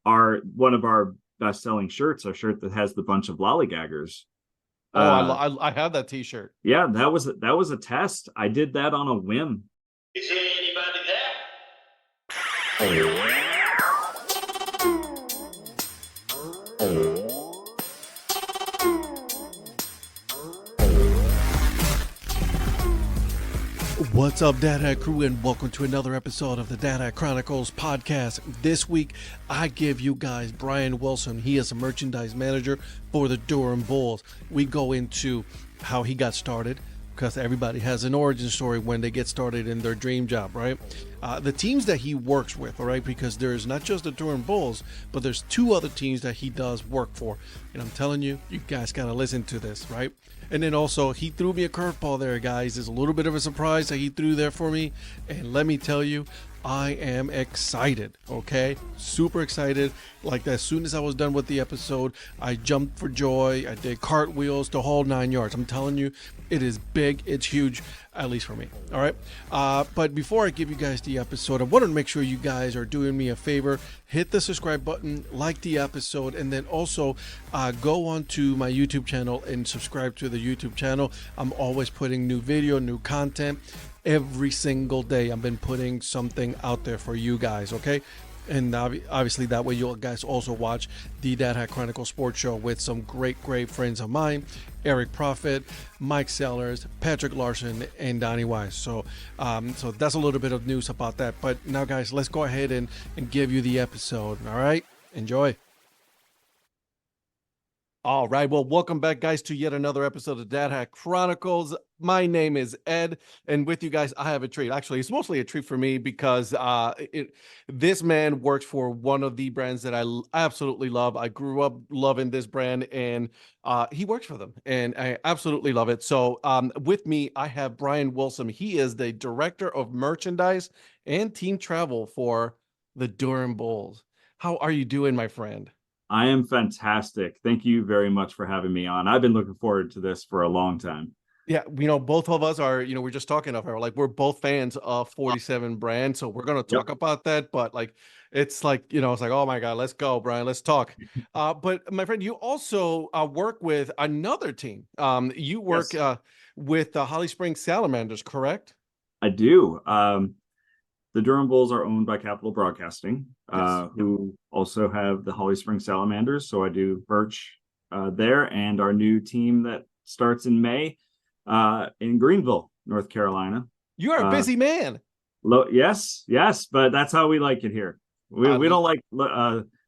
one of our best-selling shirts, a shirt that has the bunch of lollygaggers. Oh, Uh, I have that T-shirt. yeah, that was a test. I did that on a whim. Is there anybody there? What's up, Dad Hat Crew, and welcome to another episode of the Dad Hat Chronicles podcast. This week, I give you guys Bryan Wilson. He is a merchandise manager for the Durham Bulls. We go into how he got started, because everybody has an origin story when they get started in their dream job, right? The teams that he works with, all right, because there's not just the Durham Bulls, but there's two other teams that he does work for. And I'm telling you, you guys got to listen to this, right? And then also, he threw me a curveball there, guys. It's a little bit of a surprise that he threw there for me. And let me tell you, I am excited, okay? Super excited. Like, as soon as I was done with the episode, I jumped for joy. I did cartwheels, the whole 9 yards. I'm telling you, it is big. It's huge, at least for me, all right? But before I give you guys the episode, I want to make sure you guys are doing me a favor. Hit the subscribe button, like the episode, and then also go on to my YouTube channel and subscribe to the YouTube channel. I'm always putting new video, new content. Every single day I've been putting something out there for you guys, okay? And obviously that way you guys also watch the Dad Hat Chronicle Sports Show with some great friends of mine, Eric Profit, Mike Sellers, Patrick Larson, and Donnie Wise. So that's a little bit of news about that. But now, guys, let's go ahead and give you the episode, all right? Enjoy. All right, well, welcome back, guys, to yet another episode of Dad Hat Chronicles. My name is Ed, and with you guys, I have a treat. Actually, it's mostly a treat for me because this man works for one of the brands that I absolutely love. I grew up loving this brand, and he works for them, and I absolutely love it. So with me, I have Bryan Wilson. He is the Director of Merchandise and Team Travel for the Durham Bulls. How are you doing, my friend? I am fantastic. Thank you very much for having me on. I've been looking forward to this for a long time. Yeah, both of us are, we're just talking of her. Like, we're both fans of 47 brand. So we're going to Yep. talk about that. But like, it's like, it's like, oh my God, let's go, Bryan, let's talk. But my friend, you also work with another team. You work Yes, with the Holly Springs Salamanders, correct? I do. The Durham Bulls are owned by Capital Broadcasting, Yes. who also have the Holly Springs Salamanders. So I do merch there, and our new team that starts in May in Greenville, North Carolina. You are a busy man. Yes, but that's how we like it here. We don't like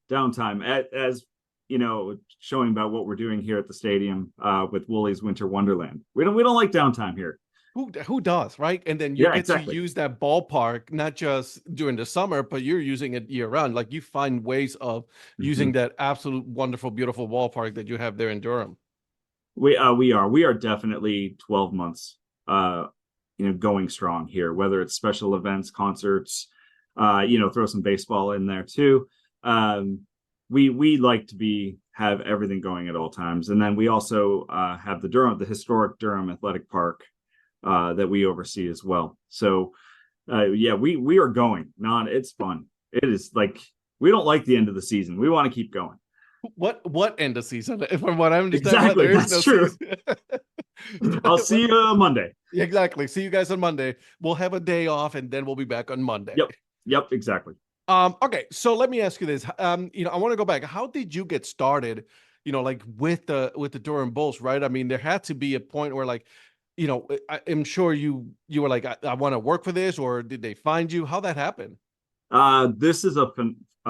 downtime. As you know, showing about what we're doing here at the stadium with Woolies Winter Wonderland. We don't like downtime here. Who does, right? And then you Yeah, get exactly. to use that ballpark not just during the summer, but you're using it year round. Like, you find ways of using Mhm. that absolute wonderful, beautiful ballpark that you have there in Durham. We are definitely 12 months going strong here, whether it's special events, concerts, throw some baseball in there too. We like to have everything going at all times. And then we also have the historic Durham Athletic Park that we oversee as well. So we are going. It's fun. It is like, we don't like the end of the season. We want to keep going. What end of season? From what I understand, Exactly, there is that's no true. season. I'll see you Monday. Exactly. See you guys on Monday. We'll have a day off, and then we'll be back on Monday. Yep, exactly. Okay, so let me ask you this. I want to go back. How did you get started? Like, with the Durham Bulls, right? I mean, there had to be a point where, like, I'm sure you were like, I want to work for this, or did they find you? How that happened? This is a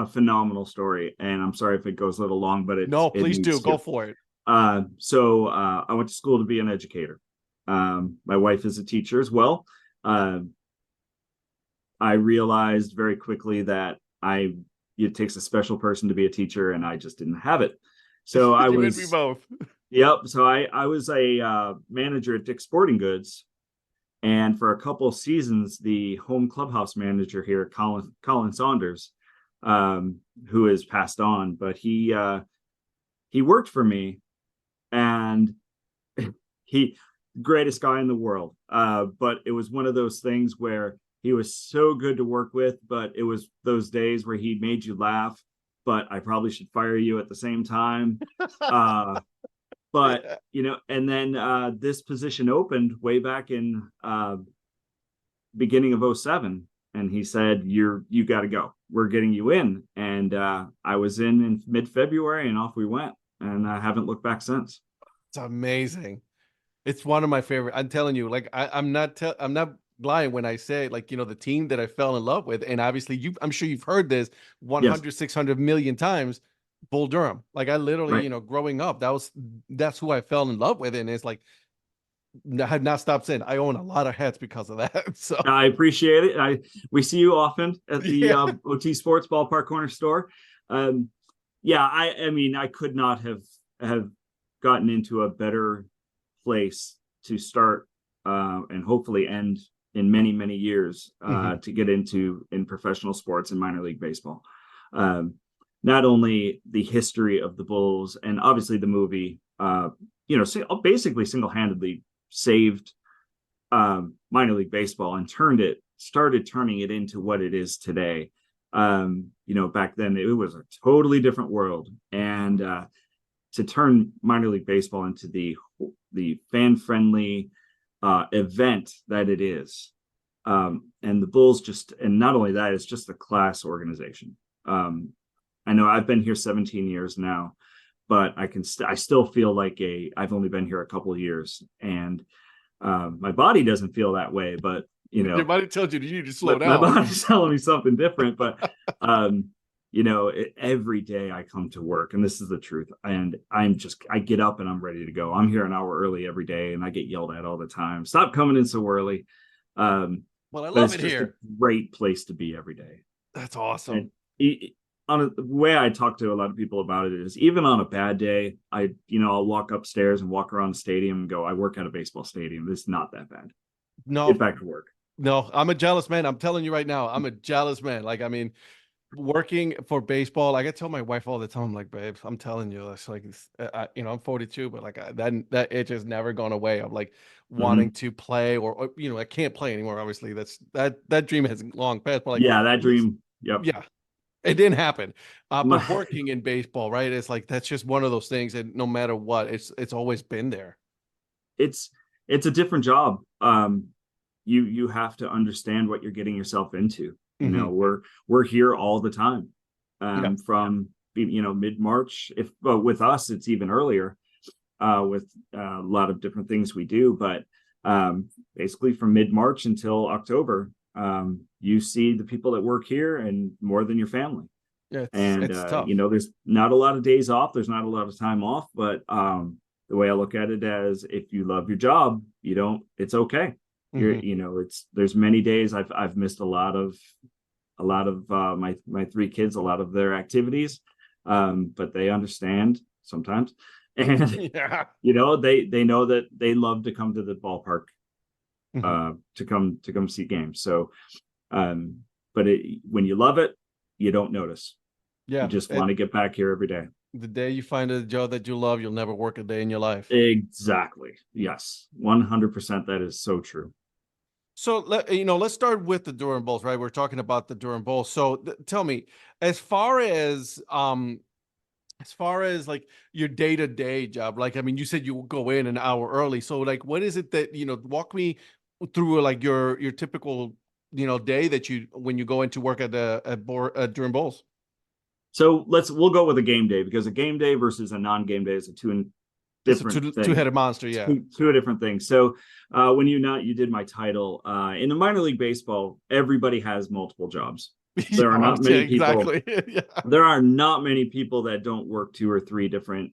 phenomenal story, and I'm sorry if it goes a little long, but No, it please do. needs Go to. for it. So I went to school to be an educator. My wife is a teacher as well. I realized very quickly that it takes a special person to be a teacher, and I just didn't have it. So I You and me was, both. yep. So I was a manager at Dick's Sporting Goods. And for a couple of seasons, the home clubhouse manager here, Colin Saunders, who has passed on, but he worked for me, and he greatest guy in the world. But it was one of those things where he was so good to work with, but it was those days where he made you laugh but I probably should fire you at the same time. But and then this position opened way back in beginning of 07, and he said, you got to go, we're getting you in. And I was in mid-February, and off we went, and I haven't looked back since. It's amazing. It's one of my favorite. I'm telling you, like I'm not lying when I say, like, the team that I fell in love with, and obviously I'm sure you've heard this 100, Yes. 600 million times, Bull Durham. Like I literally, Right. growing up, that's who I fell in love with. And it's like, I have not stopped saying I own a lot of hats because of that. So I appreciate it. We see you often at the yeah. OT Sports Ballpark Corner store. Yeah, I mean, I could not have gotten into a better place to start and hopefully end in many, many years to get in professional sports and minor league baseball. Not only the history of the Bulls and obviously the movie, basically single-handedly saved minor league baseball and started turning it into what it is today. Back then it was a totally different world, and to turn minor league baseball into the fan-friendly event that it is. And the Bulls and not only that, it's just a class organization. I know I've been here 17 years now, but I still feel like I've only been here a couple of years, and my body doesn't feel that way, but Your body tells you need to slow down. My body's telling me something different, but every day I come to work, and this is the truth, and I get up and I'm ready to go. I'm here an hour early every day, and I get yelled at all the time. Stop coming in so early. Well, I love it here. A great place to be every day. That's awesome. The way I talk to a lot of people about it is, even on a bad day, I'll walk upstairs and walk around the stadium and go, I work at a baseball stadium. It's not that bad. No, get back to work. No, I'm a jealous man. I'm telling you right now, I'm a jealous man. Like, I mean, working for baseball, like I tell my wife all the time, like, babe, I'm telling you, it's like, I'm 42, but like that itch has never gone away. I'm like wanting to play, or I can't play anymore. Obviously, that dream has long passed. But like, yeah, that dream. Yep. Yeah, it didn't happen. But working in baseball, right? It's like that's just one of those things, and no matter what, it's always been there. It's a different job. You have to understand what you're getting yourself into. We're here all the time, from mid-March. With us, it's even earlier, with a lot of different things we do. But basically, from mid-March until October, you see the people that work here and more than your family. Yeah, it's tough. There's not a lot of days off. There's not a lot of time off. But the way I look at it as, if you love your job, it's okay. There's many days I've missed a lot of my three kids, a lot of their activities, but they understand sometimes, and they know that they love to come to the ballpark to come see games. So but when you love it, you don't notice. You just want to get back here every day. The day you find a job that you love, you'll never work a day in your life. Exactly. Yes, 100%. That is so true. So let's start with the Durham Bulls, right? We're talking about the Durham Bulls. So tell me, as far as like your day-to-day job, like, I mean, you said you will go in an hour early. So like, what is it that, walk me through like your typical, day that when you go into work at Durham Bulls. So we'll go with a game day, because a game day versus a non-game day is a two-headed monster. Yeah. Two different things. So when you did my title in the minor league baseball, everybody has multiple jobs. There are not many people. Yeah. There are not many people that don't work two or three different,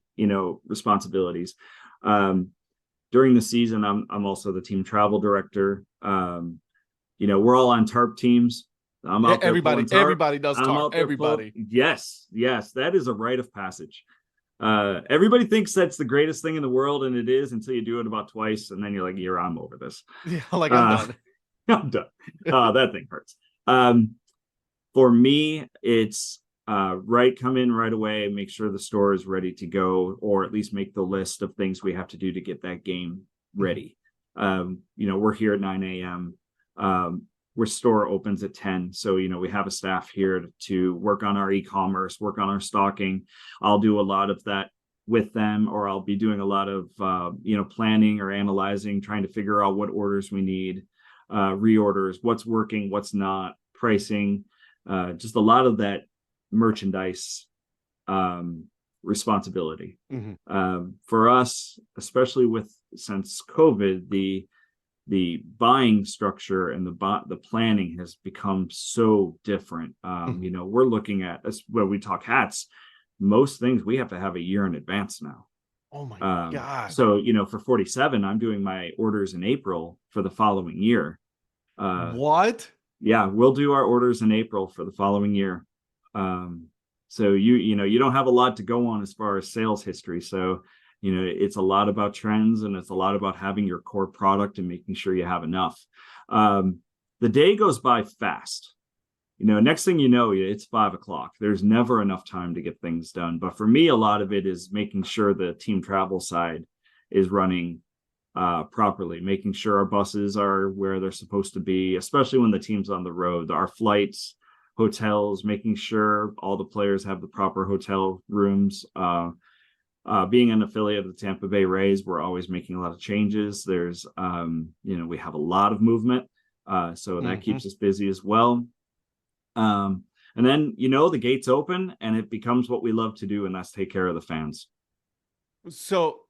responsibilities. During the season, I'm also the team travel director. We're all on TARP teams. I'm out there. Everybody does TARP. Everybody. Yes, that is a rite of passage. Everybody thinks that's the greatest thing in the world, and it is, until you do it about twice, and then you're like, I'm over this. Yeah, like I'm done. I'm done. That thing hurts. For me, it's come in right away, make sure the store is ready to go, or at least make the list of things we have to do to get that game ready. We're here at 9 a.m. where store opens at 10. So, we have a staff here to work on our e-commerce, work on our stocking. I'll do a lot of that with them, or I'll be doing a lot of, planning or analyzing, trying to figure out what orders we need, reorders, what's working, what's not, pricing, just a lot of that merchandise responsibility. For us, especially since COVID, the buying structure and the planning has become so different. We're looking at, when we talk hats, most things we have to have a year in advance now. Oh my God. So, for 47, I'm doing my orders in April for the following year. What? Yeah, we'll do our orders in April for the following year. So you don't have a lot to go on as far as sales history. So, it's a lot about trends, and it's a lot about having your core product and making sure you have enough. The day goes by fast. Next thing you know, it's 5:00. There's never enough time to get things done. But for me, a lot of it is making sure the team travel side is running properly, making sure our buses are where they're supposed to be, especially when the team's on the road, our flights, hotels, making sure all the players have the proper hotel rooms. Being an affiliate of the Tampa Bay Rays, we're always making a lot of changes. There's, we have a lot of movement. So that keeps us busy as well. And then, the gates open and it becomes what we love to do, and that's take care of the fans. So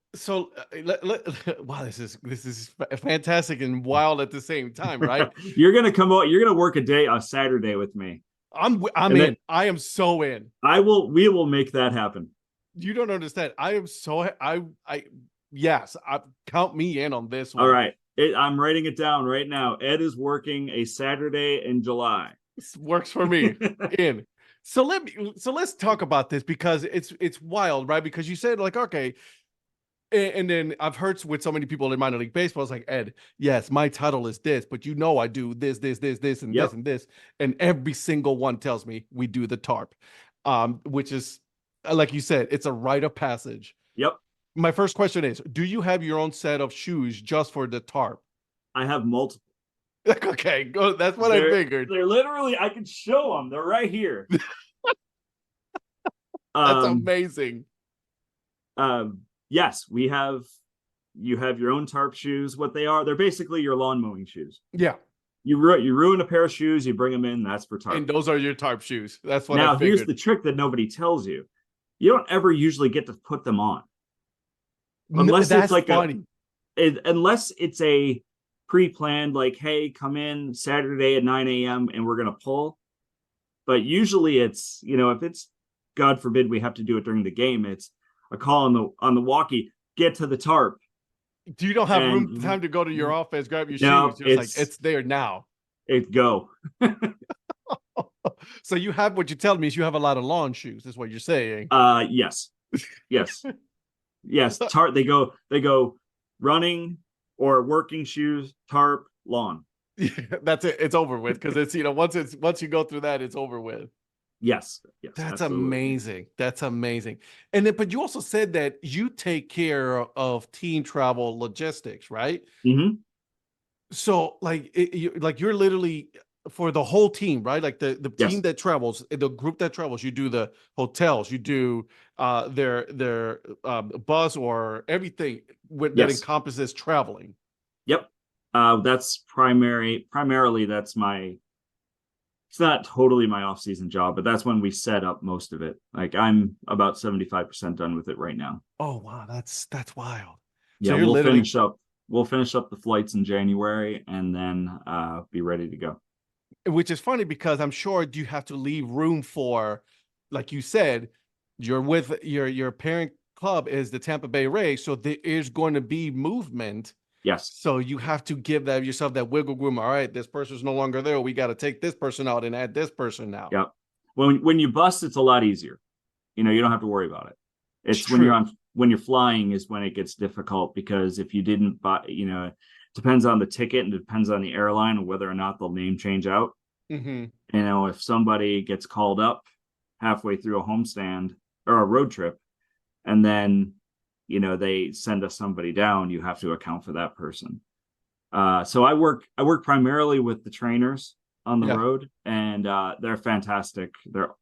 wow, this is fantastic and wild at the same time, right? You're going to come out, you're going to work a Saturday with me. I'm in. I am so in. We will make that happen. You don't understand. I am so, yes, count me in on this one. All right. I'm writing it down right now. Ed is working a Saturday in July. This works for me. In. So let's talk about this, because it's wild, right? Because you said, like, okay, and then I've heard with so many people in minor league baseball, it's like, Ed, yes, my title is this, but I do this, and this, and this, and every single one tells me we do the tarp, which is, like you said, it's a rite of passage. Yep. My first question is, do you have your own set of shoes just for the tarp? I have multiple. Okay, go. That's what I figured. They're literally, I can show them. They're right here. That's amazing. Yes, you have your own tarp shoes. What they are, they're basically your lawn mowing shoes. Yeah. You ruin a pair of shoes, you bring them in, that's for tarp. And those are your tarp shoes. That's what I figured. Now, here's the trick that nobody tells you. You don't ever usually get to put them on. Unless it's like funny. Unless it's a pre-planned, like, hey, come in Saturday at 9 a.m. and we're going to pull. But usually it's, if it's, God forbid, we have to do it during the game, it's a call on the walkie, get to the tarp. You don't have time to go to your office, grab your shoes. It's there now. Go. So you have, what you tell me is you have a lot of lawn shoes, is what you're saying. Yes. Yes. Tarp, they go running or working shoes, tarp, lawn. Yeah, that's it. It's over with, because it's, once you go through that, it's over with. Yes. That's absolutely amazing. That's amazing. And then, but you also said that you take care of team travel logistics, right? Mm-hmm. So you're literally for the whole team, right? Like the team that travels, the group that travels, you do the hotels, you do their bus or everything that encompasses traveling. Yep. That's primarily that's it's not totally my off-season job, but that's when we set up most of it. Like, I'm about 75% done with it right now. Oh wow, that's wild. Yeah, so we'll finish up the flights in January and then be ready to go. Which is funny, because I'm sure you have to leave room for, like you said, you're with your parent club is the Tampa Bay Rays, so there is going to be movement. Yes. So you have to give yourself that wiggle room. All right, this person's no longer there. We got to take this person out and add this person now. Yep. When you bust, it's a lot easier. You don't have to worry about it. It's when you're flying is when it gets difficult, because if you didn't buy, it depends on the ticket and it depends on the airline and whether or not they'll name change out. Mm-hmm. If somebody gets called up halfway through a homestand or a road trip, and then they send us somebody down, you have to account for that person. So I work primarily with the trainers on the Yeah. road, and they're fantastic.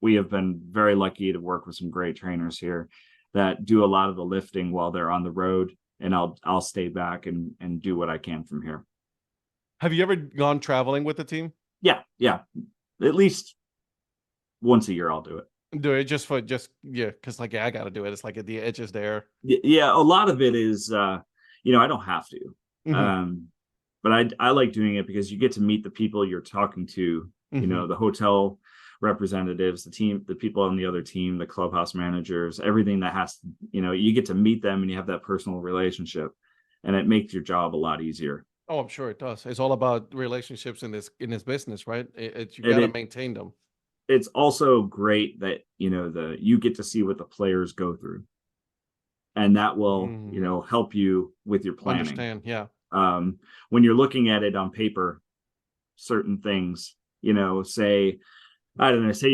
We have been very lucky to work with some great trainers here that do a lot of the lifting while they're on the road, and I'll stay back and do what I can from here. Have you ever gone traveling with the team? Yeah, at least once a year I'll do it. Do it because like I got to do it. It's like the itch is there. Yeah, a lot of it is I don't have to. Mhm. But I like doing it because you get to meet the people you're talking to, Mhm. the hotel representatives, the people on the other team, the clubhouse managers, everything that has to, you get to meet them and you have that personal relationship, and it makes your job a lot easier. Oh, I'm sure it does. It's all about relationships in this business, right? You And got to maintain them. it's also great that, you get to see what the players go through, and that will, Mm. help you with your planning. Understand? Yeah. When you're looking at it on paper, certain things, say, I don't know, say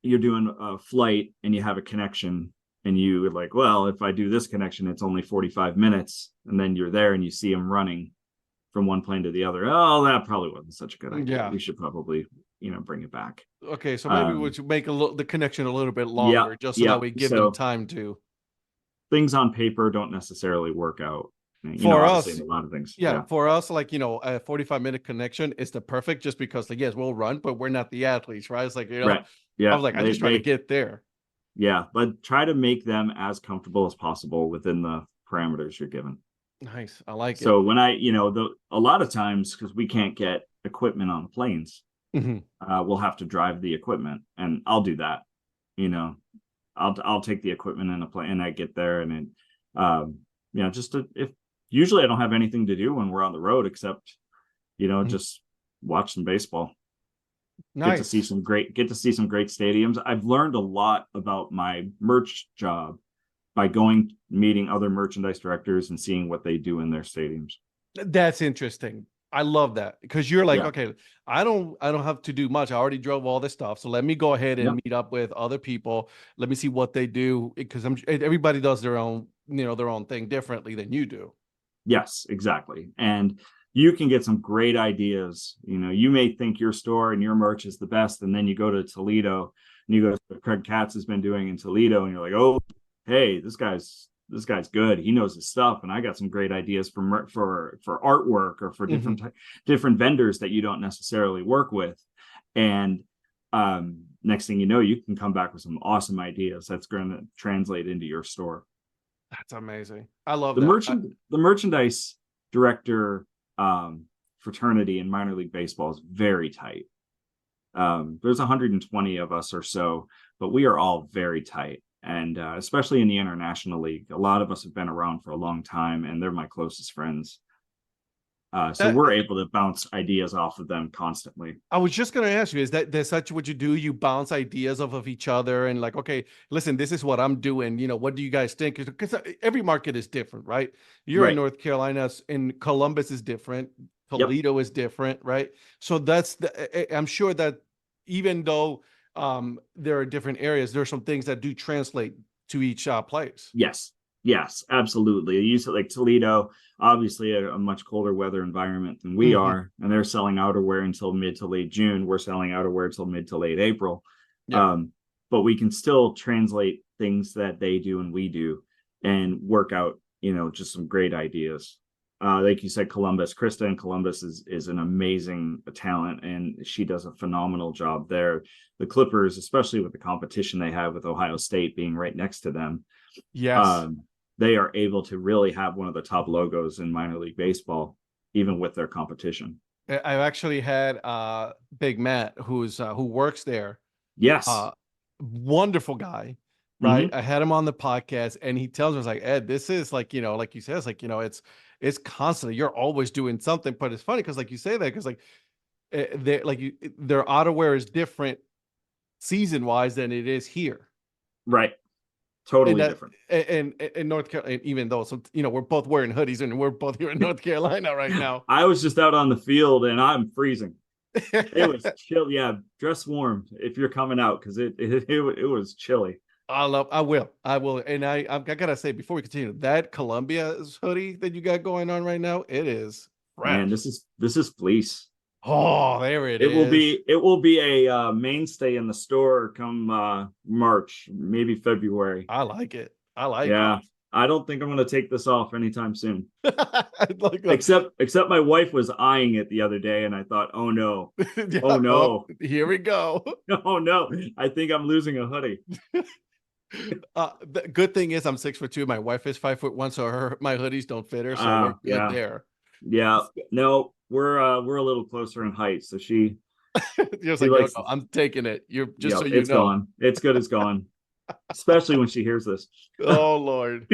you're doing a flight and you have a connection, and you would like, well, if I do this connection, it's only 45 minutes. And then you're there and you see them running from one plane to the other. Oh, that probably wasn't such a good idea. Yeah. We should probably, bring it back. Okay, so maybe we should make the connection a little bit Yeah. longer, just so Yeah. that we give them So time to. things on paper don't necessarily work out, For obviously us, in a lot of things. yeah, Yeah. for us, like a 45-minute connection is the perfect, just because like yes, we'll run, but we're not the athletes, right? It's like Right. I Yeah. was like, I'm just trying to get there. Yeah, but try to make them as comfortable as possible within the parameters you're given. Nice, I like it. So when a lot of times, because we can't get equipment on the planes, Mhm. we'll have to drive the equipment, and I'll do that. You know, I'll take the equipment in a plane, and I get there, and if usually I don't have anything to do when we're on the road except, Mhm. just watch some baseball. Get to see Nice. some great stadiums. I've learned a lot about my merch job by meeting other merchandise directors and seeing what they do in their stadiums. That's interesting. I love that because you're like, Yeah. okay, I don't have to do much. I already drove all this stuff, so let me go ahead and Yep. meet up with other people. Let me see what they do, because everybody does their own, their own thing differently than you do. Yes, exactly. And you can get some great ideas. You may think your store and your merch is the best, and then you go to Toledo and you go to what Craig Katz has been doing in Toledo, and you're like, oh, hey, this guy's good. He knows his stuff, and I got some great ideas for artwork, or for Mhm. different vendors that you don't necessarily work with. And next thing you know, you can come back with some awesome ideas that's going to translate into your store. That's amazing. I love The that. merchandise director fraternity in minor league baseball is very tight. There's 120 of us or so, but we are all very tight. And especially in the International League, a lot of us have been around for a long time, and they're my closest friends. So That we're able to bounce ideas off of them constantly. I was just gonna ask you, is that's such what you do? You bounce ideas off of each other and like, okay, listen, this is what I'm doing. What do you guys think? Because every market is different, right? You're in Right. North Carolina, and Columbus is different. Yep. Toledo is different, right? So I'm sure that even though there are different areas, there are some things that do translate to each place. Yes, absolutely. You said like Toledo, obviously a much colder weather environment than we Hmm. are, and they're selling outerwear until mid to late June. We're selling outerwear until mid to late April. Yeah. But we can still translate things that they do and we do, and work out, just some great ideas. Like you said, Krista in Columbus is an amazing talent, and she does a phenomenal job there. The Clippers, especially with the competition they have with Ohio State being right next to them, Yes. um, they are able to really have one of the top logos in minor league baseball, even with their competition. I've actually had Big Matt, who works there. Yes. Uh, Wonderful guy, right? Mm-hmm. I had him on the podcast, and he tells me, "It's like, Ed, this is like, like you said, it's like, it's constantly. You're always doing something." But it's funny because, like you say that, because like their outerwear is different season wise than it is here, Right. and Totally that different. and in North Carolina, even though we're both wearing hoodies and we're both here in North Carolina right now. I was just out on the field and I'm freezing. It was chill. Yeah, dress warm if you're coming out, because it was chilly. I will, and I gotta say before we continue, that Columbia hoodie that you got going on right now, it is Man, fresh. this is fleece. Oh, there it It will is. be a mainstay in the store come March, maybe February. I like it. I like it. Yeah, I don't think I'm going to take this off anytime soon. Like, Except my wife was eyeing it the other day, and I thought, oh no, oh yeah, oh, no, here we go. oh no, I think I'm losing a hoodie. The good thing is I'm 6'2". My wife is 5'1", so my hoodies don't fit her, so we're good Yeah, there. yeah. No, we're a little closer in height, so Just she like, yo, likes. no, I'm taking it. You're just Yeah, so you it's know. gone. It's good. It's gone. Especially when she hears this. Oh Lord.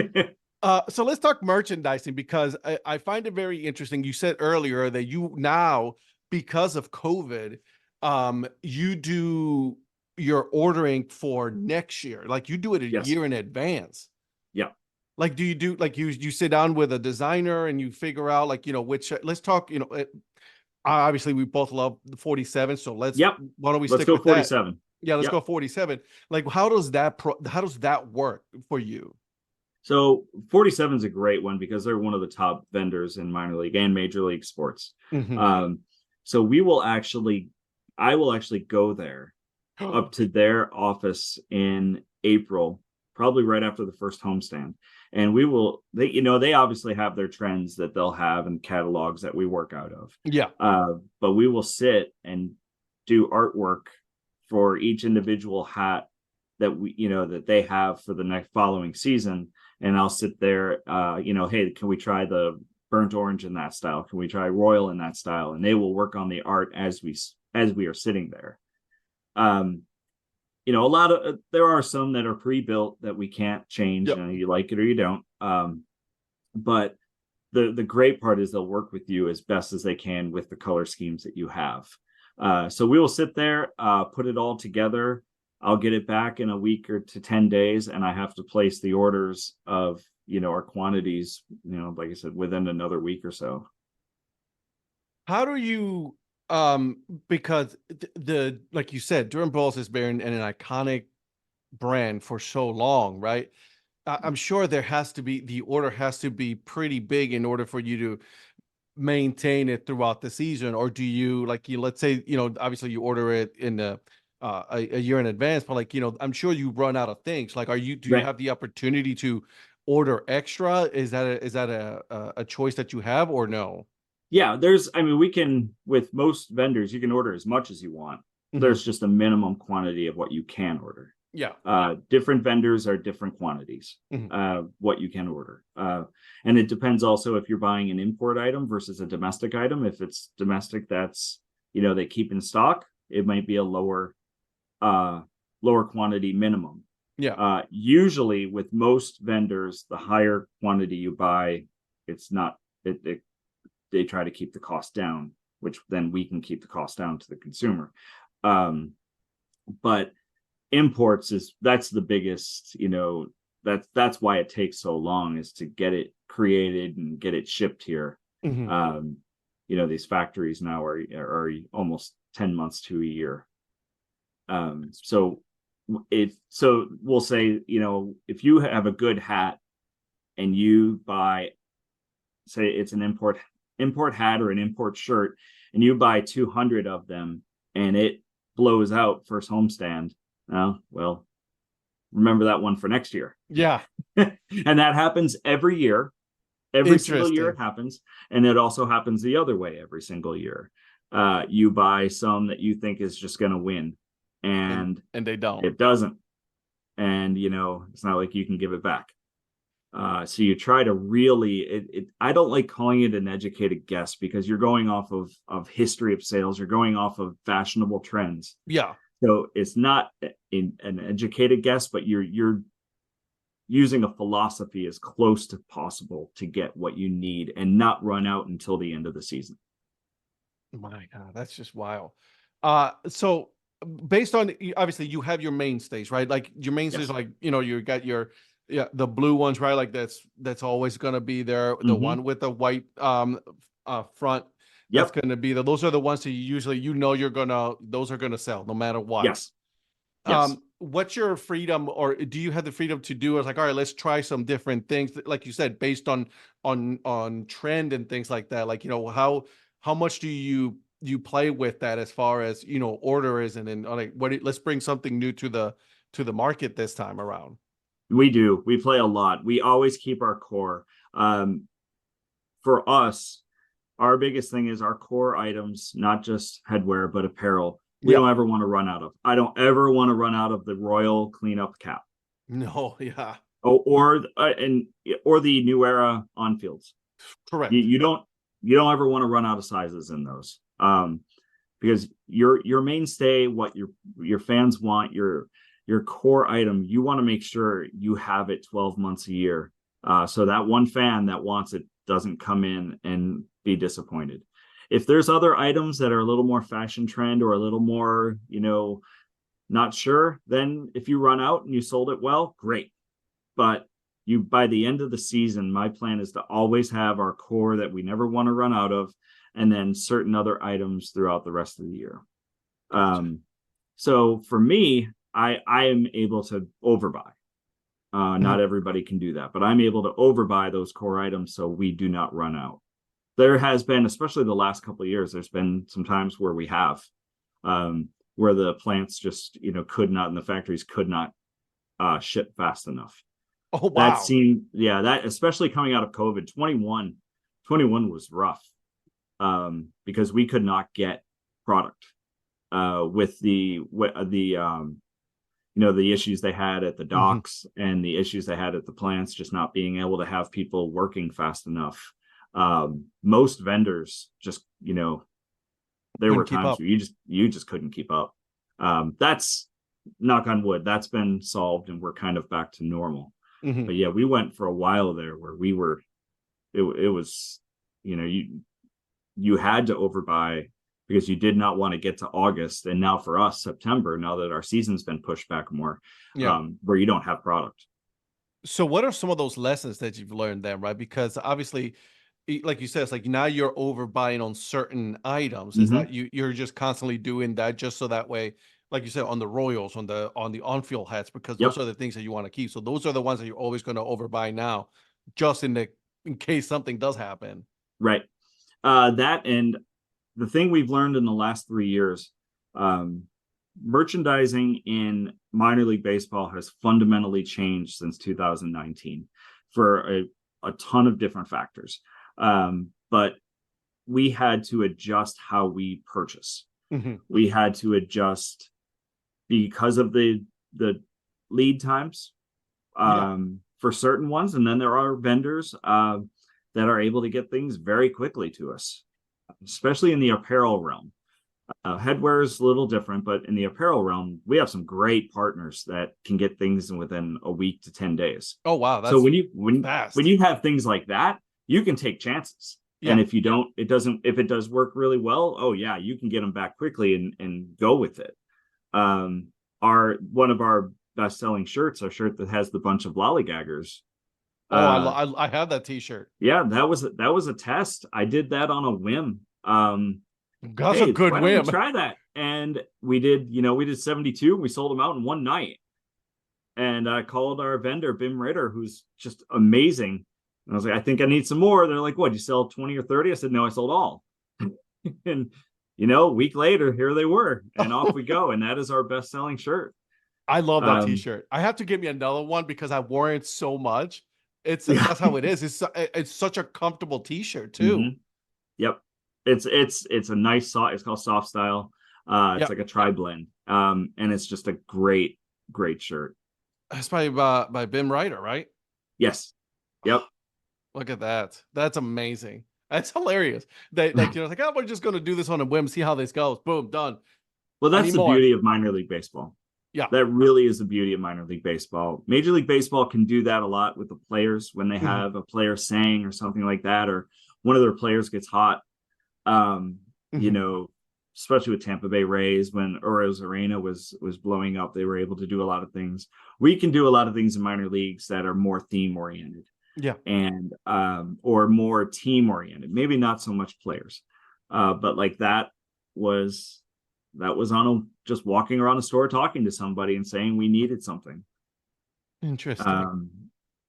So let's talk merchandising because I find it very interesting. You said earlier that you now, because of COVID, you do your ordering for next year. Like you do it a Yes. year in advance. Yeah. Like, do you do like you sit down with a designer and you figure out like, which let's talk, obviously we both love the 47. So Yep. why don't we Let's stick go with that? 47. Yeah, let's Yep. go 47. Like, how does that work for you? So 47 is a great one because they're one of the top vendors in minor league and major league sports. Mhm. Um, so I will actually go there up to their office in April, probably right after the first homestand. And they obviously have their trends that they'll have and catalogs that we work out of. Yeah. But we will sit and do artwork for each individual hat that they have for the next following season. And I'll sit there, hey, can we try the burnt orange in that style? Can we try royal in that style? And they will work on the art as we are sitting there. There are some that are pre-built that we can't change. Yep. You like it or you don't. But the great part is they'll work with you as best as they can with the color schemes that you have. So we will sit there, put it all together. I'll get it back in a week or to 10 days, and I have to place the orders of our quantities, like I said, within another week or so. How do you because the like you said, Durham Bulls has been an iconic brand for so long, right? I'm sure the order has to be pretty big in order for you to maintain it throughout the season. Or do you let's say, obviously you order it in a year in advance, but I'm sure you run out of things. Like, do you Right. have the opportunity to order extra? Is that a choice that you have or no? Yeah, we can, with most vendors, you can order as much as you want. Mhm. There's just a minimum quantity of what you can order. Yeah. Different vendors are different quantities, Mhm. what you can order. And it depends also if you're buying an import item versus a domestic item. If it's domestic, that's, they keep in stock, it might be a lower quantity minimum. Yeah. Usually with most vendors, the higher quantity you buy, it's not, they try to keep the cost down, which then we can keep the cost down to the consumer. But imports that's the biggest, that's why it takes so long, is to get it created and get it shipped here. Mhm. These factories now are almost 10 months to a year. So we'll say, if you have a good hat and you buy, say it's an import hat or an import shirt, and you buy 200 of them and it blows out first homestand, well, remember that one for next year. Yeah. And that happens every year. Every single year it Interesting. happens. And it also happens the other way every single year. You buy some that you think is just going to win, and They don't. it doesn't. And, it's not like you can give it back. So you try to really, I don't like calling it an educated guess, because you're going off of history of sales. You're going off of fashionable trends. Yeah. So it's not an educated guess, but you're using a philosophy as close to possible to get what you need and not run out until the end of the season. My God, that's just wild. So based on, obviously you have your mainstays, right? Like your mainstays, Yes. like, you got your, the blue ones, right? Like that's always going to be there. The Mm-hmm. one with the white front, that's Yep. going to be those are the ones that you usually, those are going to sell no matter what. Yes. Yes. What's your freedom, or do you have the freedom to do it? Like, all right, let's try some different things, like you said, based on trend and things like that. Like, how much do you you play with that as far as, orders and like let's bring something new to the market this time around. We do. We play a lot. We always keep our core. For us, our biggest thing is our core items, not just headwear, but apparel. We Yeah. don't ever want to run out of. I don't ever want to run out of the Royal cleanup cap. No, yeah. Or the New Era on fields. Correct. You don't ever want to run out of sizes in those. Because your mainstay, what your fans want, your core item, you want to make sure you have it 12 months a year. So that one fan that wants it doesn't come in and be disappointed. If there's other items that are a little more fashion trend or a little more, not sure, then if you run out and you sold it well, great. But by the end of the season, my plan is to always have our core that we never want to run out of, and then certain other items throughout the rest of the year. So for me, I am able to overbuy. Not everybody can do that, but I'm able to overbuy those core items so we do not run out. There has been, especially the last couple of years, there's been some times where we have, where the plants just, could not, and the factories could not ship fast enough. Oh, wow. That especially coming out of COVID, 21 was rough, because we could not get product, with the issues they had at the docks and the issues they had at the plants, just not being able to have people working fast enough. Most vendors just, there were times where you just couldn't keep up. That's, knock on wood, that's been solved and we're kind of back to normal. But yeah, we went for a while there where we were, it was, you had to overbuy because you did not want to get to August. And now for us, September, now that our season's been pushed back more, where you don't have product. So what are some of those lessons that you've learned then, right? Because obviously, like you said, it's like now you're overbuying on certain items. Is that you're just constantly doing that just so that way, like you said, on the Royals, on the on-field hats, because those are the things that you want to keep. So those are the ones that you're always going to overbuy now, just in case something does happen. Right. That, and the thing we've learned in the last 3 years, merchandising in minor league baseball has fundamentally changed since 2019 for a ton of different factors. But we had to adjust how we purchase. We had to adjust because of the lead times, for certain ones. And then there are vendors, that are able to get things very quickly to us, especially in the apparel realm. Headwear is a little different, but in the apparel realm, we have some great partners that can get things within a week to 10 days. Oh, wow. That's so when you have things like that, you can take chances. And if you don't, if it does work really well, oh yeah, you can get them back quickly and go with it. One of our best selling shirts, our shirt that has the bunch of lollygaggers. I have that t-shirt. Yeah, that was a test. I did that on a whim. That's a good whim. Try that. And we did 72. We sold them out in one night. And I called our vendor, Bim Ritter, who's just amazing. And I was like, I think I need some more. They're like, what, you sell 20 or 30? I said, no, I sold all. And, a week later, here they were. And off we go. And that is our best selling shirt. I love that t-shirt. I have to get me another one because I wore it so much. That's how it is. It's such a comfortable t-shirt too. Yep. It's a nice soft. It's called soft style. It's like a tri-blend. And it's just a great shirt. That's by Bim Rider, right? Yes. Yep. Look at that. That's amazing. That's hilarious. Like oh, we're just going to do this on a whim, see how this goes. Boom, done. Well, that's the beauty of minor league baseball. Yeah. That really is the beauty of minor league baseball. Major league baseball can do that a lot with the players when they have a player saying or something like that, or one of their players gets hot. Especially with Tampa Bay Rays when Oro's Arena was blowing up, they were able to do a lot of things. We can do a lot of things in minor leagues that are more theme oriented. Yeah. And or more team oriented, maybe not so much players. But like that was on just walking around a store talking to somebody and saying we needed something. Interesting.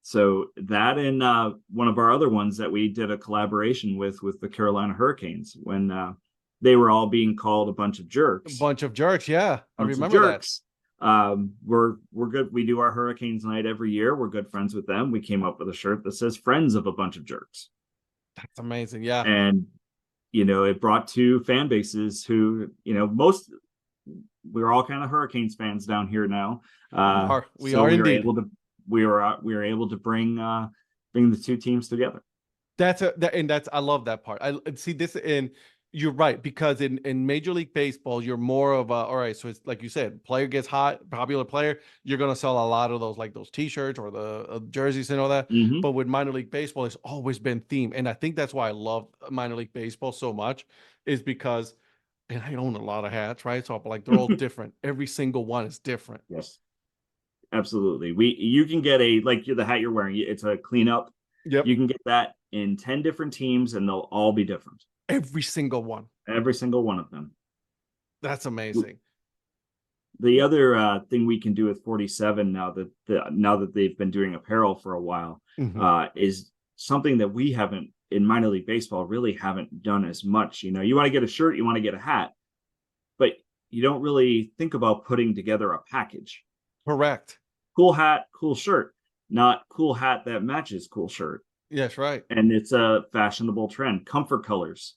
So that and one of our other ones that we did a collaboration with the Carolina Hurricanes when they were all being called a bunch of A jerks. bunch of jerks. Yeah, I Bunch of remember that. jerks. We're good. We do our Hurricanes night every year. We're good friends with them. We came up with a shirt that says "Friends of a Bunch of Jerks," That's amazing. Yeah. and it brought two fan bases who, we're all kind of Hurricanes fans down here now. We So are we were indeed. able to we were able to bring the two teams together. I love that part. I see this in you're right, because in Major League Baseball, you're more of a all right. So it's like you said, player gets hot, popular player, you're gonna sell a lot of those, like those T-shirts or the jerseys and all that. Mm-hmm. But with minor league baseball, it's always been theme, and I think that's why I love minor league baseball so much, is because, and I own a lot of hats, right? So like they're all different. Every single one is different. Yes, absolutely. You can get the hat you're wearing. It's a cleanup. Yep. You can get that in 10 different teams, and they'll all be different. Every single one. Every single one of them. That's amazing. The other thing we can do with 47 now that they've been doing apparel for a while is something that we haven't in minor league baseball really haven't done as much. You want to get a shirt, you want to get a hat, but you don't really think about putting together a package. Correct. Cool hat, cool shirt, not cool hat that matches cool shirt. Yes, right. And it's a fashionable trend. Comfort colors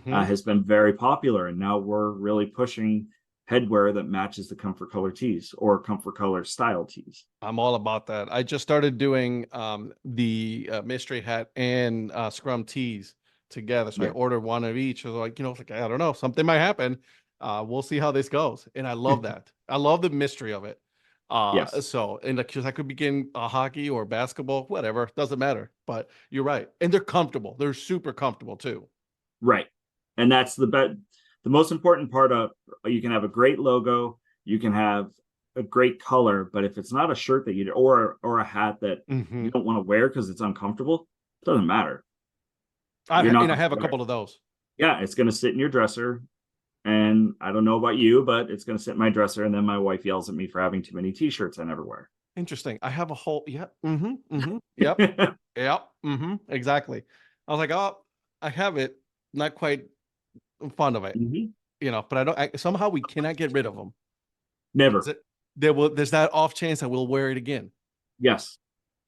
has been very popular, and now we're really pushing headwear that matches the comfort color tees or comfort color style tees. I'm all about that. I just started doing the mystery hat and scrum tees together. So I ordered one of each. I was like, I don't know, something might happen. We'll see how this goes. And I love that. I love the mystery of it. Yes. So, and because I could begin hockey or basketball, whatever, doesn't matter. But you're right. And they're comfortable. They're super comfortable too. Right. And that's the most important part of, you can have a great logo, you can have a great color, but if it's not a shirt that or a hat that you don't want to wear because it's uncomfortable, it doesn't matter. I have a couple of those. Yeah, it's going to sit in your dresser. And I don't know about you, but it's going to sit in my dresser. And then my wife yells at me for having too many T-shirts I never wear. Interesting. I have a whole, yep. Yep. Yep. Exactly. I was like, oh, I have it. Not quite fond of it, but somehow we cannot get rid of them. Never. There's that off chance that we'll wear it again. Yes.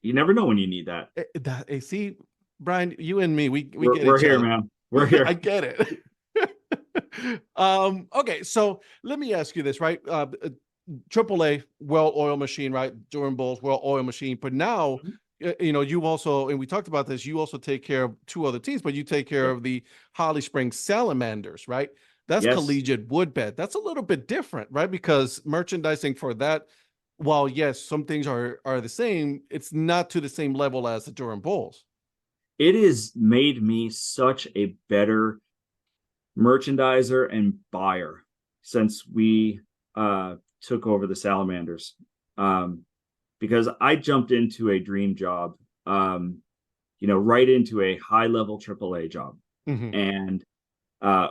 You never know when you need that. See, Bryan, you and me, we're here, man. We're here. I get it. Okay, so let me ask you this, right? AAA, well-oiled machine, right? Durham Bulls, well-oiled machine. But now, you also, and we talked about this, you also take care of two other teams, but you take care of the Holly Springs Salamanders, right? That's collegiate woodbed. That's a little bit different, right? Because merchandising for that, while yes, some things are the same, it's not to the same level as the Durham Bulls. It has made me such a better merchandiser and buyer since we took over the Salamanders, because I jumped into a dream job, right into a high level AAA job, and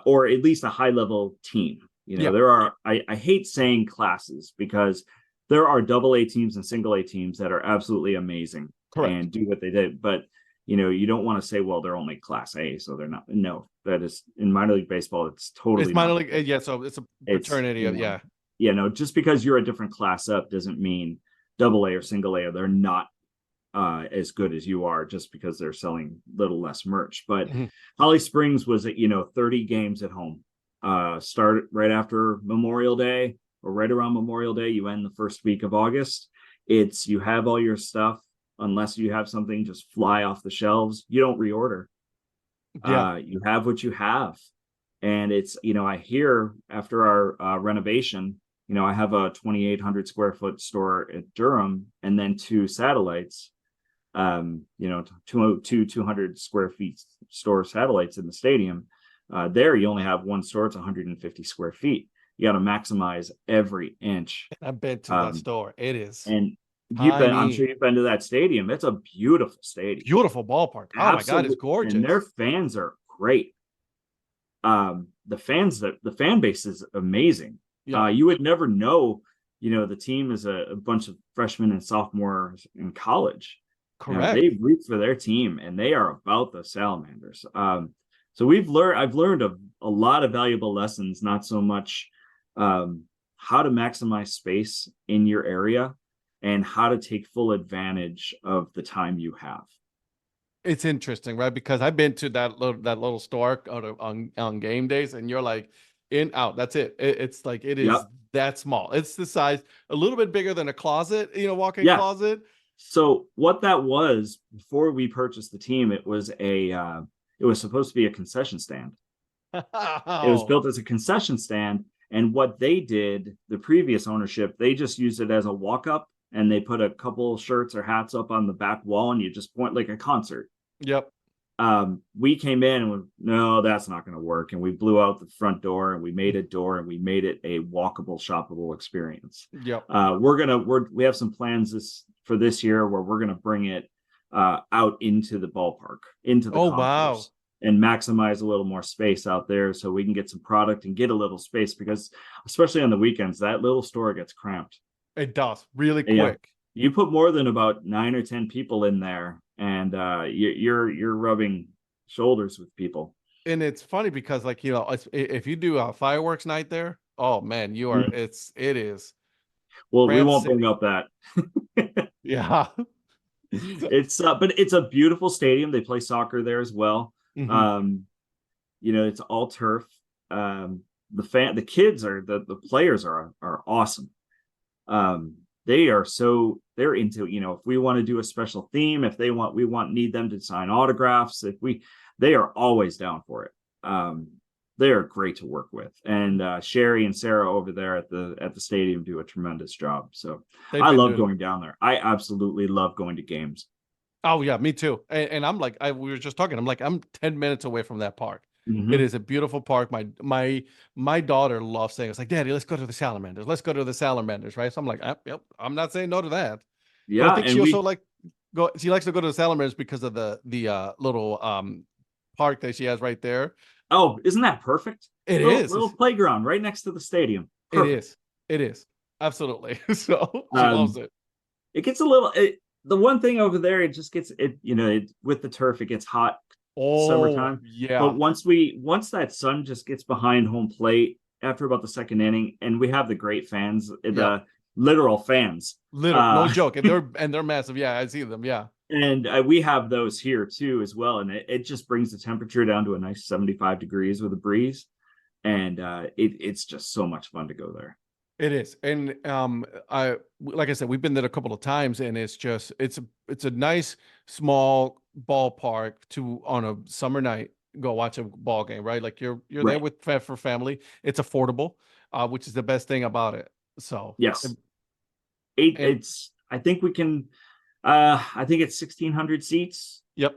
or at least a high level team. There are, I hate saying classes because there are AA teams and single A teams that are absolutely amazing. Correct. And do what they did, but you don't want to say, well, they're only class A, so they're not. No, that is in minor league baseball. It's totally minor league. Yeah. So it's a fraternity of, just because you're a different class up doesn't mean AA or single A, they're not as good as you are just because they're selling little less merch. But Holly Springs was at, 30 games at home, start right after Memorial Day or right around Memorial Day. You end the first week of August. You have all your stuff. Unless you have something just fly off the shelves, you don't reorder. You have what you have. And it's, I hear after our renovation, I have a 2,800 square foot store at Durham and then two satellites, 200 square feet store satellites in the stadium. There you only have one store. It's 150 square feet. You got to maximize every inch. I've been to that store. It is. And I'm sure you've been to that stadium. It's a beautiful stadium. Beautiful ballpark. Oh my God, it's gorgeous. And their fans are great. The fan base is amazing. Yeah. You would never know, the team is a bunch of freshmen and sophomores in college. Correct. They root for their team and they are about the Salamanders. So I've learned a lot of valuable lessons, not so much how to maximize space in your area and how to take full advantage of the time you have. It's interesting, right? Because I've been to that little store on game days, and you're like in out. That's it. It's like it is Yep. that small. It's the size a little bit bigger than a closet, walk-in Yeah. closet. So what that was before we purchased the team, it was it was supposed to be a concession stand. It was Wow. built as a concession stand. And what they did, the previous ownership, they just used it as a walk up and they put a couple shirts or hats up on the back wall and you just point like a concert. Yep. We came in and went, no, that's not going to work. And we blew out the front door and we made a door and we made it a walkable, shoppable experience. Yep. We have some plans for this year where we're gonna bring it out into the ballpark, into the Oh, wow. concourse, and maximize a little more space out there so we can get some product and get a little space because especially on the weekends, that little store gets cramped. It does really Yeah. quick. You put more than about 9 or 10 people in there and you're rubbing shoulders with people. And it's funny because like, if you do a fireworks night there, oh man, it is Well, we Cramp won't bring City. up that. Yeah. It's but it's a beautiful stadium. They play soccer there as well. Mhm. Um, it's all turf. The kids the players are awesome. They're into, if we want to do a special theme, if need them to sign autographs, they are always down for it. They are great to work with. And Sherry and Sarah over there at the stadium do a tremendous job. So They've I been love doing. going down there. I absolutely love going to games. Oh yeah, me too. And I'm like, we were just talking. I'm like, I'm 10 minutes away from that park. It Mm-hmm. is a beautiful park. My daughter loves saying, it's like, Daddy, let's go to the Salamanders. Let's go to the Salamanders, right? So I'm like, yep, I'm not saying no to that. But I Yeah, think she also she likes to go to the Salamanders because of the little park that she has right there. oh, isn't that perfect? It Little is. playground right next to the stadium. It Perfect. is. It is. Absolutely. So she loves Um, it. it gets a little. The one thing over there, it just gets it. With the turf, it gets hot Oh, summertime. But yeah. once that sun just gets behind home plate after about the second inning, and we have the great fans, Yeah. the literal fans, Literally, no uh, joke. And they're massive. Yeah, I see them. Yeah. and we have those here too as well, and it just brings the temperature down to a nice 75 degrees with a breeze, and it's just so much fun to go there. It is. And I like I said, we've been there a couple of times, and it's a nice small ballpark to on a summer night go watch a ball game, right? Like you're there Right. with for family. It's affordable, which is the best thing about it. So Yes. and It's I think we can I think it's 1,600 seats. yep,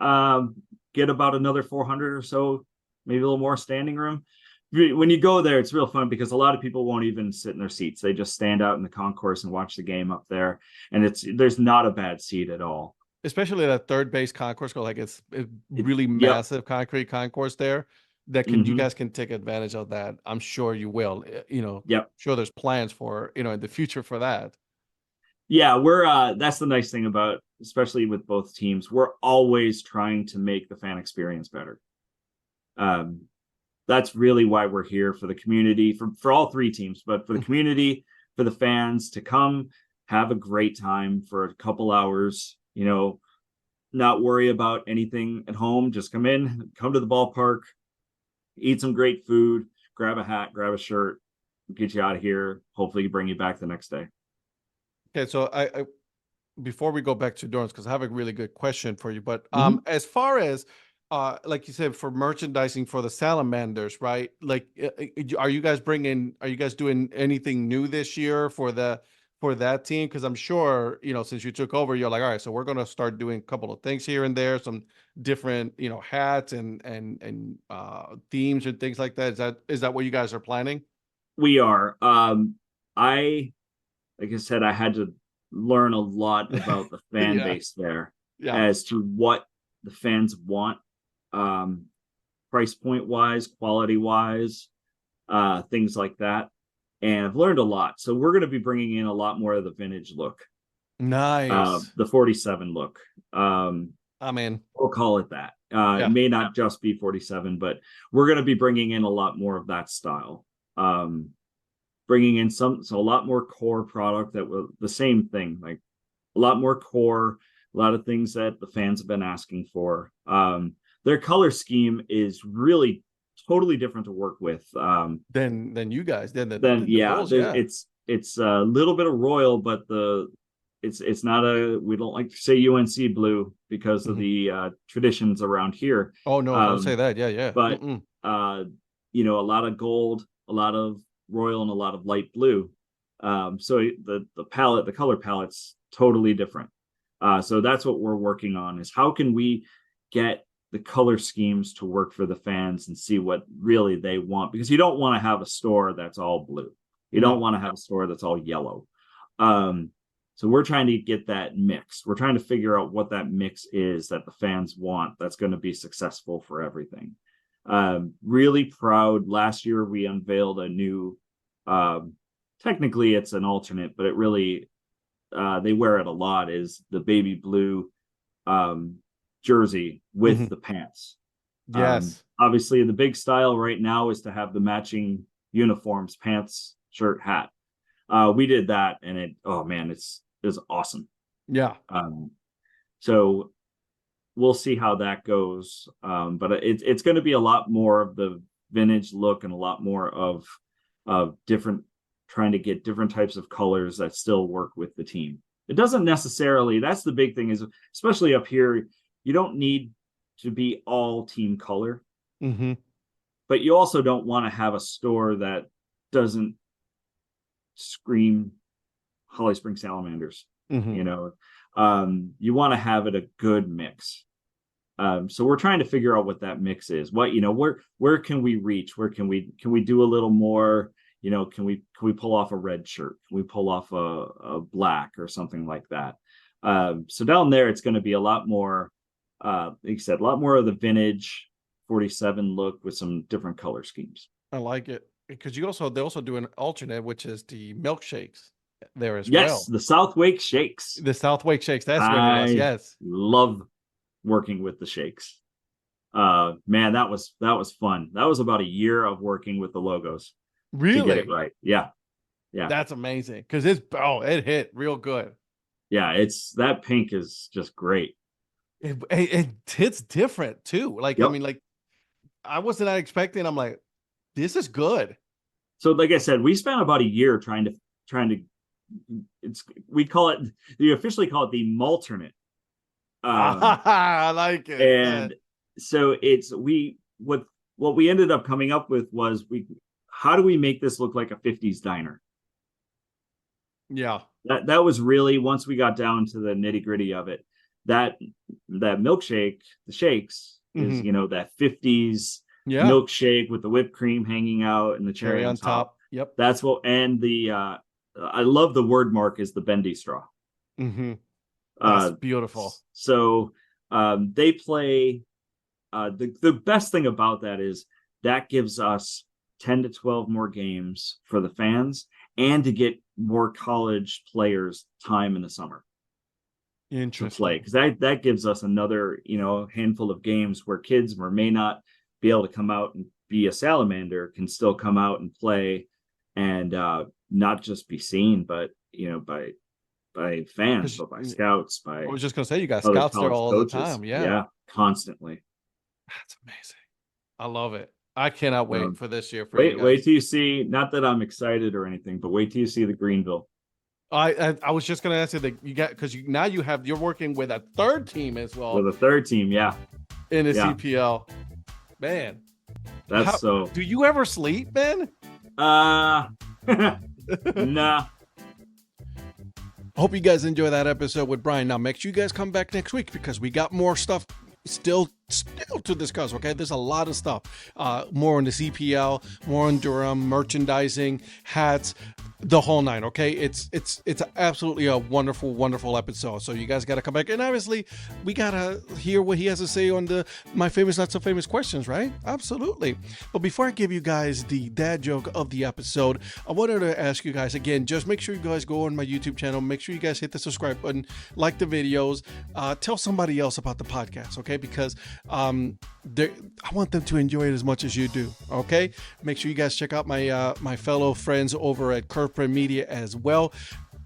Um, get about another 400 or so, maybe a little more standing room. When you go there, it's real fun because a lot of people won't even sit in their seats. They just stand out in the concourse and watch the game up there. And there's not a bad seat at all. especially that third base concourse, like it's really Yep. massive concrete concourse there. That you Hmm. guys can take advantage of that. I'm sure you will. Yep. Sure there's plans for in the future for that. Yeah, we're that's the nice thing about, especially with both teams, we're always trying to make the fan experience better. Um, that's really why we're here, for the community, for all three teams, but for the community, for the fans to come have a great time for a couple hours, not worry about anything at home, just come to the ballpark, eat some great food, grab a hat, grab a shirt, get you out of here, hopefully bring you back the next day. Okay, so I before we go back to Dorrance, because I have a really good question for you. But Mm-hmm. as far as like you said, for merchandising for the Salamanders, right? Like, are you guys doing anything new this year for that team? Because I'm sure since you took over, you're like, all right, so we're gonna start doing a couple of things here and there, some different hats and themes and things like that. Is that what you guys are planning? We are. I Like I said, I had to learn a lot about the fan Yeah, base there yeah. as to what the fans want, um, price point wise, quality wise, things like that. And I've learned a lot. So we're going to be bringing in a lot more of the vintage look, Nice. the 47 look. I'm in. We'll call it that. Yeah. It may not just be 47, but we're going to be bringing in a lot more of that style. Bringing in a lot more core product that will the same thing, like a lot more core, a lot of things that the fans have been asking for. Their color scheme is really totally different to work with. Than you guys, than the Bulls, it's a little bit of royal, but it's not we don't like to say UNC blue because of the traditions around here. Oh no, don't say that. Yeah. But a lot of gold, a lot of royal, and a lot of light blue. So the color palette's totally different. So that's what we're working on, is how can we get the color schemes to work for the fans and see what really they want, because you don't want to have a store that's all blue. You don't want to have a store that's all yellow. So we're trying to get that mix. We're trying to figure out what that mix is that the fans want that's going to be successful for everything. Really proud. Last year we unveiled a new, technically it's an alternate, but it really, they wear it a lot, is the baby blue jersey with the pants. Yes. Obviously the big style right now is to have the matching uniforms, pants, shirt, hat. We did that, and it's awesome. Yeah. So we'll see how that goes. But it's going to be a lot more of the vintage look and a lot more of different, trying to get different types of colors that still work with the team. It doesn't necessarily, that's the big thing, is especially up here, you don't need to be all team color, but you also don't want to have a store that doesn't scream Holly Springs Salamanders. You want to have it a good mix. So we're trying to figure out what that mix is. Where can we reach? Where can we do a little more? Can we pull off a red shirt? Can we pull off a black or something like that? So down there, it's going to be a lot more, like you said, a lot more of the vintage 47 look with some different color schemes. I like it, because they also do an alternate, which is the milkshakes there as well. Yes, the South Wake shakes. The South Wake shakes. That's what it was. Yes, love working with the shakes. Man, that was fun. That was about a year of working with the logos. Really? To get it right. Yeah. That's amazing, because it hit real good. Yeah, that pink is just great. It hits different too. Like, yep. I mean, like, I wasn't expecting. I'm like, this is good. So, like I said, we spent about a year trying to. We officially call it the Malternate. I like it. And so what we ended up coming up with was how do we make this look like a 50s diner? Yeah. That was really, once we got down to the nitty gritty of it, that milkshake, the shakes, is that 50s milkshake with the whipped cream hanging out and the cherry on top. Yep. That's what, and I love the word mark is the bendy straw. That's beautiful. So they play, the best thing about that is that gives us 10 to 12 more games for the fans and to get more college players time in the summer to play, because that gives us another handful of games where kids may not be able to come out and be a Salamander can still come out and play, and not just be seen, but by fans, but by scouts. I was just gonna say, you got scouts there all the time. Yeah, constantly. That's amazing. I love it. I cannot wait for this year. Wait till you see. Not that I'm excited or anything, but wait till you see the Greenville. I was just going to ask you that you got, because you're working with a third team as well. With a third team, yeah, in the CPL. Man, do you ever sleep, man? Nah. Hope you guys enjoy that episode with Bryan. Now, make sure you guys come back next week, because we got more stuff still still to discuss. Okay, there's a lot of stuff. More on the CPL, more on Durham, merchandising, hats, the whole nine. Okay, it's absolutely a wonderful episode. So you guys got to come back, and obviously we gotta hear what he has to say on the my famous not so famous questions, right? Absolutely. But before I give you guys the dad joke of the episode, I wanted to ask you guys again, just make sure you guys go on my YouTube channel, make sure you guys hit the subscribe button, like the videos, tell somebody else about the podcast, okay? Because I want them to enjoy it as much as you do, okay? Make sure you guys check out my my fellow friends over at Curveball Media as well.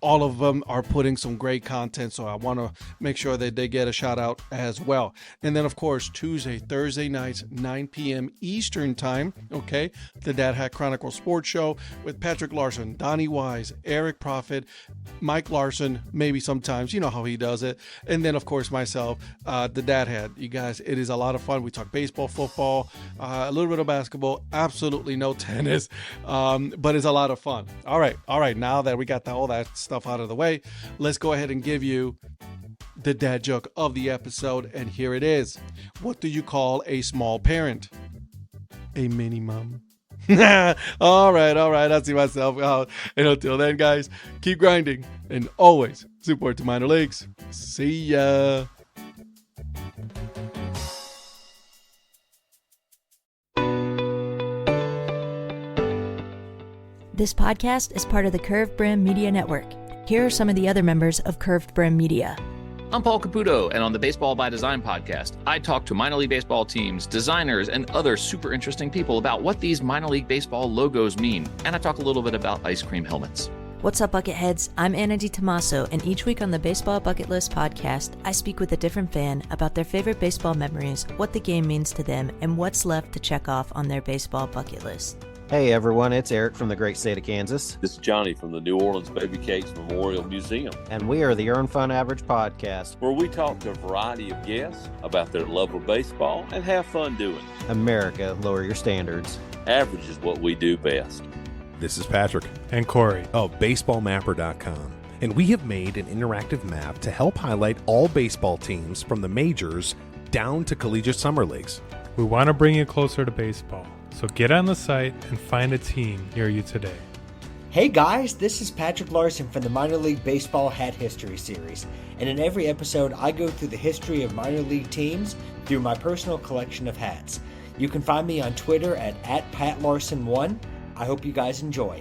All of them are putting some great content, so I want to make sure that they get a shout out as well. And then, of course, Tuesday, Thursday nights, 9 p.m. Eastern time, okay? The Dad Hat Chronicles Sports Show with Patrick Larson, Donnie Wise, Eric Prophet, Mike Larson, maybe sometimes, you know how he does it. And then, of course, myself, the Dad Hat. You guys, it is a lot of fun. We talk baseball, football, a little bit of basketball, absolutely no tennis, but it's a lot of fun. All right. Now that we got all that stuff out of the way, let's go ahead and give you the dad joke of the episode, and here it is. What do you call a small parent? A mini mom. all right, I see myself out. And until then, guys, keep grinding and always support the minor leagues. See ya. This podcast is part of the Curved Brim Media Network. Here are some of the other members of Curved Brim Media. I'm Paul Caputo, and on the Baseball by Design podcast, I talk to minor league baseball teams, designers, and other super interesting people about what these minor league baseball logos mean, and I talk a little bit about ice cream helmets. What's up, Bucketheads? I'm Anna DiTomaso, and each week on the Baseball Bucket List podcast, I speak with a different fan about their favorite baseball memories, what the game means to them, and what's left to check off on their baseball bucket list. Hey everyone, it's Eric from the great state of Kansas. This is Johnny from the New Orleans Baby Cakes Memorial Museum. And we are the Earn Fun Average podcast, where we talk to a variety of guests about their love of baseball and have fun doing it. America, lower your standards. Average is what we do best. This is Patrick and Corey of BaseballMapper.com. And we have made an interactive map to help highlight all baseball teams from the majors down to collegiate summer leagues. We want to bring you closer to baseball. So get on the site and find a team near you today. Hey guys, this is Patrick Larson from the Minor League Baseball Hat History Series. And in every episode, I go through the history of minor league teams through my personal collection of hats. You can find me on Twitter at @PatLarson1. I hope you guys enjoy.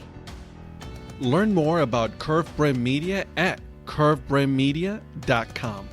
Learn more about Curved Brim Media at curvedbrimmedia.com.